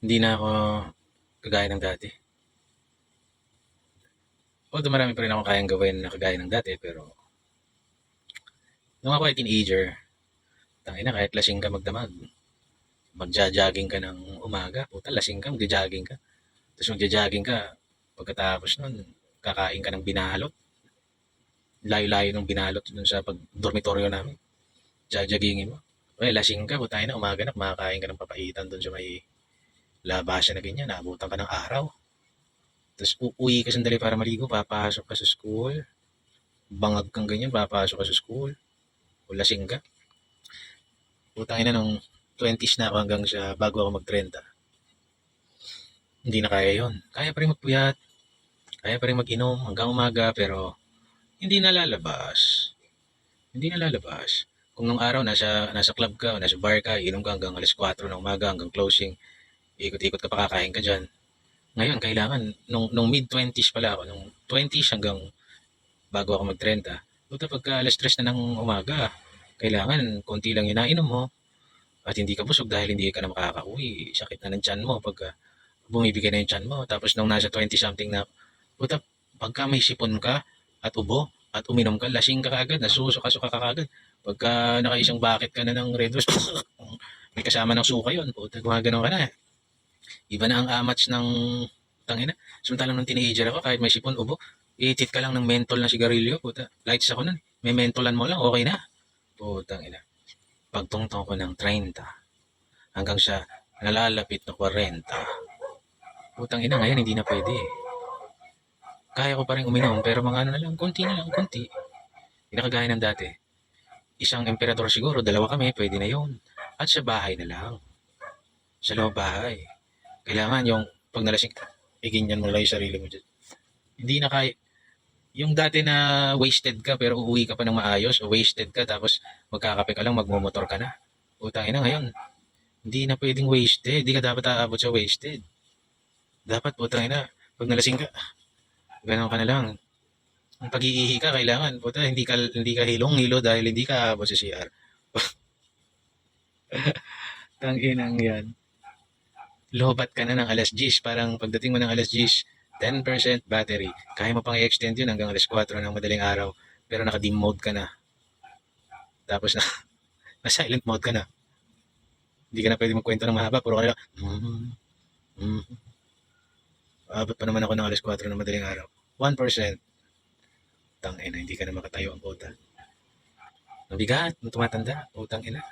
Hindi na ako kagaya ng dati. Although marami pa rin akong kayang gawin na kagaya ng dati, pero nung ako ay teenager, tangina kahit lasing ka magdamag, magja-jogging ka ng umaga, puta lasing ka, magja-jogging ka. Tapos magja-jogging ka, pagkatapos nun, kakain ka ng binalot. Layo-layo ng binalot dun sa dormitoryo namin. Jajaggingin mo. Well, lasing ka, puta na, umaga na, kumakain ka ng papaitan dun sa may labasan na ganyan, naabutan ka ng araw. Tapos uuwi ka sandali para maligo, papasok ka sa school. Bangag kang ganyan, papasok ka sa school. O lasing ka. Putang ina nung 20s na ako hanggang sa bago ako mag-30. Hindi na kaya yon. Kaya pa rin magpuyat, kaya pa rin mag-inom hanggang umaga, pero hindi na lalabas. Hindi na lalabas. Kung nung araw nasa club ka, nasa bar ka, inom ka hanggang alas 4 ng umaga, hanggang closing, ikot-ikot ka pa kakain ka dyan. Ngayon, kailangan, nung mid-20s pala ako, nung 20s hanggang bago ako mag-30, buta pagka alas 3 na ng umaga, kailangan konti lang yung nainom mo at hindi ka busog dahil hindi ka na makakauwi. Sakit na ng tiyan mo pagka bumibigay na yung tiyan mo. Tapos nung nasa 20 something na, buta pagka may sipon ka at ubo at uminom ka, lasing ka kagad, nasusuka-suka ka kagad. Pagka nakaisang bucket ka na ng Red Horse, may kasama ng suka yun. Puta, gumagano ka na. Iba na ang amats ng tangina. Samantalang nung teenager ako, kahit may sipon, ubo, itit ka lang ng mentol na sigarilyo. Puta, lights ako nun. May mentolan mo lang, okay na. Putang ina. Pagtungtong ko ng 30 hanggang sa nalalapit na 40. Putang ina, ngayon hindi na pwede. Kaya ko pa rin uminom, pero mga ano na lang, konti na lang, konti. Hindi na kagaya ng dati. Isang emperador siguro, dalawa kami, pwede na yun. At sa bahay na lang. Sa loob bahay. Kailangan yung pag nalasing ka, iginyan mo lang yung sarili mo dyan. Hindi na kaya, yung dati na wasted ka pero uuwi ka pa ng maayos o wasted ka tapos magkakape ka lang, magmumotor ka na. Utang ina ngayon, hindi na pwedeng wasted. Hindi ka dapat aabot sa wasted. Dapat putang ina, pag nalasing ka, gano'n ka na lang. Ang pag-iihi ka, kailangan, puta, hindi ka hilong-hilo dahil hindi ka aabot sa CR. Tang inang yan. Lobat ka na ng alas 10. Parang pagdating mo ng alas 10, 10% battery. Kaya mo pang i-extend yun hanggang alas 4 ng madaling araw. Pero naka-dim mode ka na. Tapos na, na-silent mode ka na. Hindi ka na pwede magkwento ng mahaba. Puro ka na lang, Abot pa naman ako ng alas 4 ng madaling araw. 1%. Tang ina, hindi ka na makatayo ang puta. Mabigat, tumatanda. Putang ina.